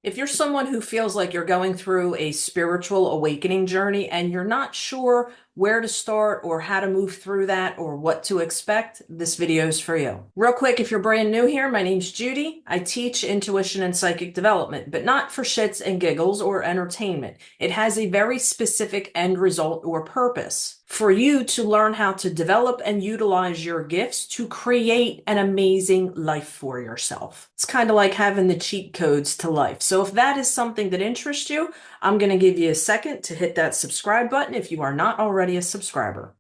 If you're someone who feels like you're going through a spiritual awakening journey and you're not sure where to start or how to move through that or what to expect, this video is for you. Real quick, if you're brand new here, my name's Judy. I teach intuition and psychic development, but not for shits and giggles or entertainment. It has a very specific end result or purpose for you to learn how to develop and utilize your gifts to create an amazing life for yourself. It's kind of like having the cheat codes to life. So if that is something that interests you, I'm going to give you a second to hit that subscribe button if you are not already a subscriber.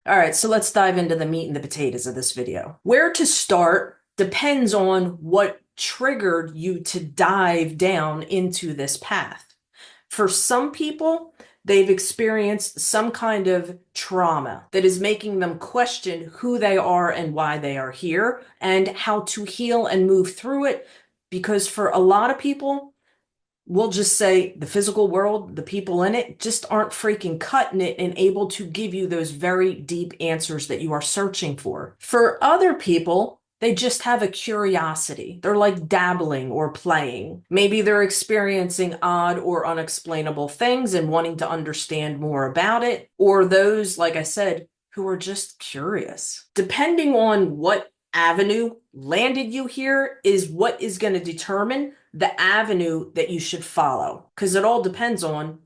All right, so let's dive into the meat and the potatoes of this video. Where to start depends on what triggered you to dive down into this path. For some people, they've experienced some kind of trauma that is making them question who they are and why they are here and how to heal and move through it. Because for a lot of people, we'll just say the physical world, the people in it just aren't freaking cutting it and able to give you those very deep answers that you are searching for. For other people, they just have a curiosity. They're like dabbling or playing. Maybe they're experiencing odd or unexplainable things and wanting to understand more about it. Or those, like I said, who are just curious. Depending on what avenue landed you here is what is going to determine the avenue that you should follow. Because it all depends on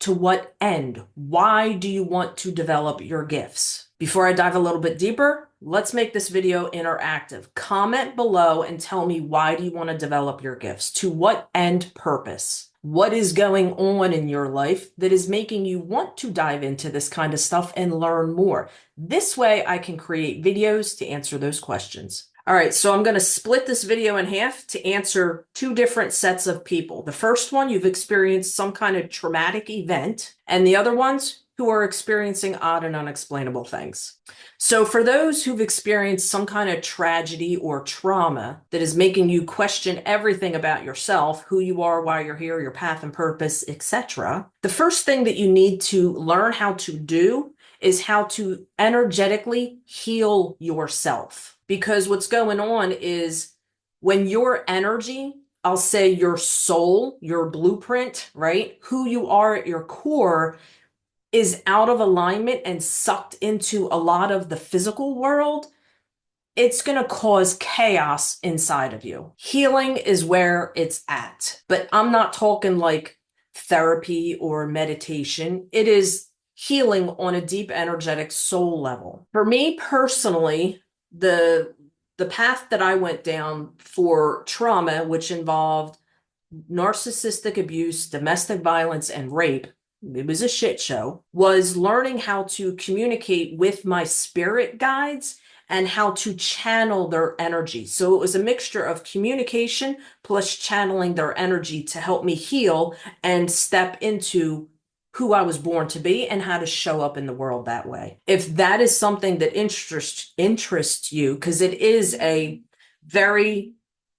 to what end. Why do you want to develop your gifts? Before I dive a little bit deeper, let's make this video interactive. Comment below and tell me, why do you want to develop your gifts? To what end purpose? What is going on in your life that is making you want to dive into this kind of stuff and learn more? This way I can create videos to answer those questions. All right, so I'm going to split this video in half to answer two different sets of people. The first one, you've experienced some kind of traumatic event, and the other ones who are experiencing odd and unexplainable things. So for those who've experienced some kind of tragedy or trauma that is making you question everything about yourself, who you are, why you're here, your path and purpose, etc., the first thing that you need to learn how to do is how to energetically heal yourself. Because what's going on is when your energy, I'll say your soul, your blueprint, right? Who you are at your core is out of alignment and sucked into a lot of the physical world, it's going to cause chaos inside of you. Healing is where it's at. But I'm not talking like therapy or meditation. It is healing on a deep energetic soul level. For me personally, the path that I went down for trauma, which involved narcissistic abuse, domestic violence, and rape, it was a shit show, was learning how to communicate with my spirit guides and how to channel their energy. So it was a mixture of communication plus channeling their energy to help me heal and step into who I was born to be and how to show up in the world that way. If that is something that interests you, because it is a very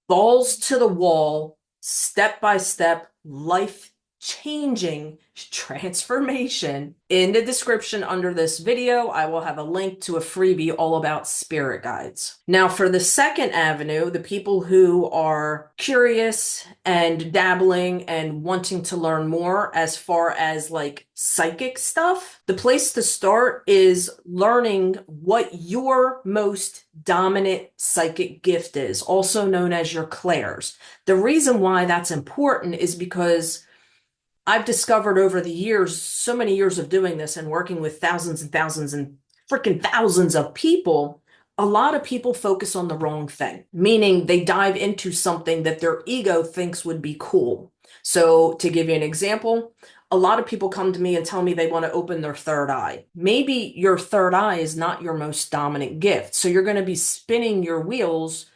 balls to the wall, step by step, life changing transformation. In the description under this video, I will have a link to a freebie all about spirit guides. Now, for the second avenue, the people who are curious and dabbling and wanting to learn more as far as like psychic stuff, the place to start is learning what your most dominant psychic gift is, also known as your clairs. The reason why that's important is because I've discovered over the years, so many years of doing this and working with thousands and thousands and freaking thousands of people, a lot of people focus on the wrong thing, meaning they dive into something that their ego thinks would be cool. So to give you an example, a lot of people come to me and tell me they want to open their third eye. Maybe your third eye is not your most dominant gift. So you're going to be spinning your wheels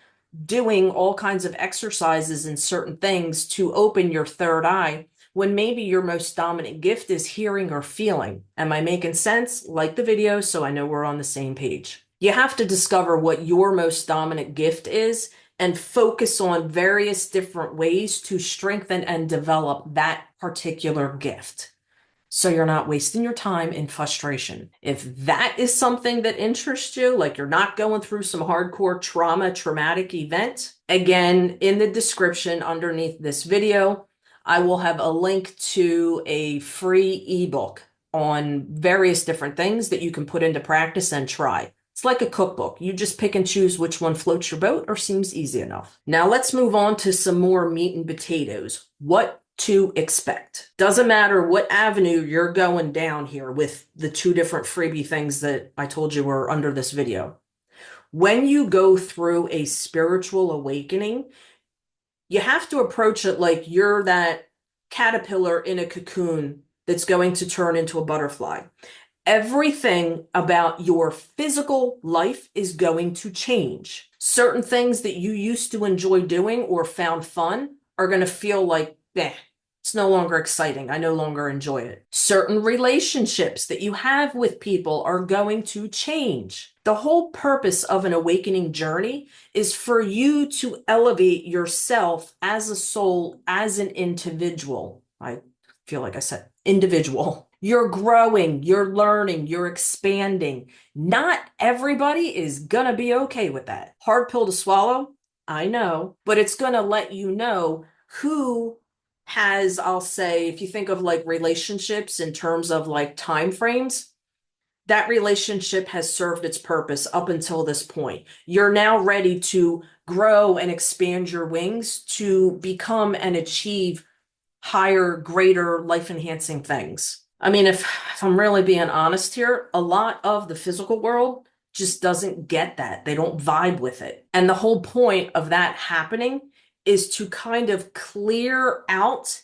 doing all kinds of exercises and certain things to open your third eye, when maybe your most dominant gift is hearing or feeling. Am I making sense? Like the video so I know we're on the same page. You have to discover what your most dominant gift is and focus on various different ways to strengthen and develop that particular gift. so you're not wasting your time in frustration. If that is something that interests you, like you're not going through some hardcore traumatic event, again, in the description underneath this video, I will have a link to a free ebook on various different things that you can put into practice and try. It's like a cookbook. You just pick and choose which one floats your boat or seems easy enough. Now let's move on to some more meat and potatoes. What to expect. Doesn't matter what avenue you're going down here with the two different freebie things that I told you were under this video. When you go through a spiritual awakening, you have to approach it like you're that caterpillar in a cocoon that's going to turn into a butterfly. Everything about your physical life is going to change. Certain things that you used to enjoy doing or found fun are going to feel like, it's no longer exciting. I no longer enjoy it. Certain relationships that you have with people are going to change. The whole purpose of an awakening journey is for you to elevate yourself as a soul, as an individual. I feel like I said individual. You're growing, you're learning, you're expanding. Not everybody is gonna be okay with that. Hard pill to swallow, I know, but it's gonna let you know who has, I'll say, if you think of like relationships in terms of like time frames, that relationship has served its purpose up until this point. You're now ready to grow and expand your wings to become and achieve higher, greater, life-enhancing things. I mean, if I'm really being honest here, a lot of the physical world just doesn't get that. They don't vibe with it. And the whole point of that happening is to kind of clear out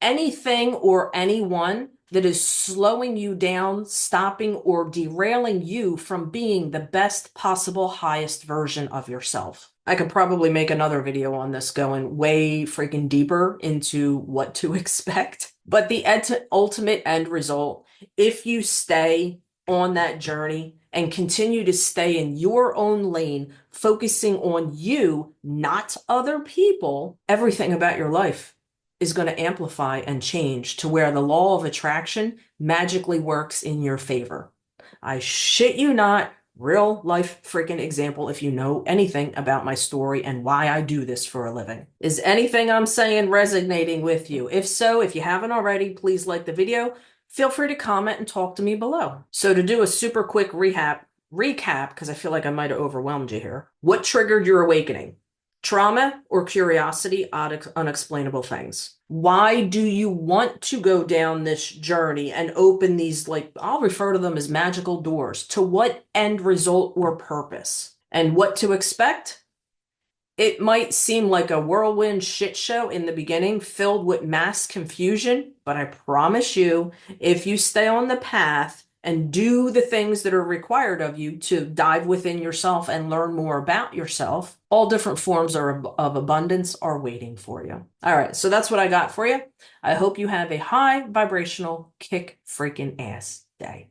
anything or anyone that is slowing you down, stopping, or derailing you from being the best possible, highest version of yourself. I could probably make another video on this going way freaking deeper into what to expect. But the ultimate end result, if you stay on that journey and continue to stay in your own lane, focusing on you, not other people, everything about your life is going to amplify and change to where the law of attraction magically works in your favor. I shit you not, real life freaking example if you know anything about my story and why I do this for a living. Is anything I'm saying resonating with you? If so, if you haven't already, please like the video. Feel free to comment and talk to me below. So to do a super quick recap, because I feel like I might have overwhelmed you here. What triggered your awakening? Trauma or curiosity, unexplainable things. Why do you want to go down this journey and open these, like, I'll refer to them as magical doors? To what end result or purpose? And what to expect? It might seem like a whirlwind shit show in the beginning, filled with mass confusion, but I promise you, if you stay on the path and do the things that are required of you to dive within yourself and learn more about yourself, all different forms of abundance are waiting for you. All right, so that's what I got for you. I hope you have a high vibrational kick freaking ass day.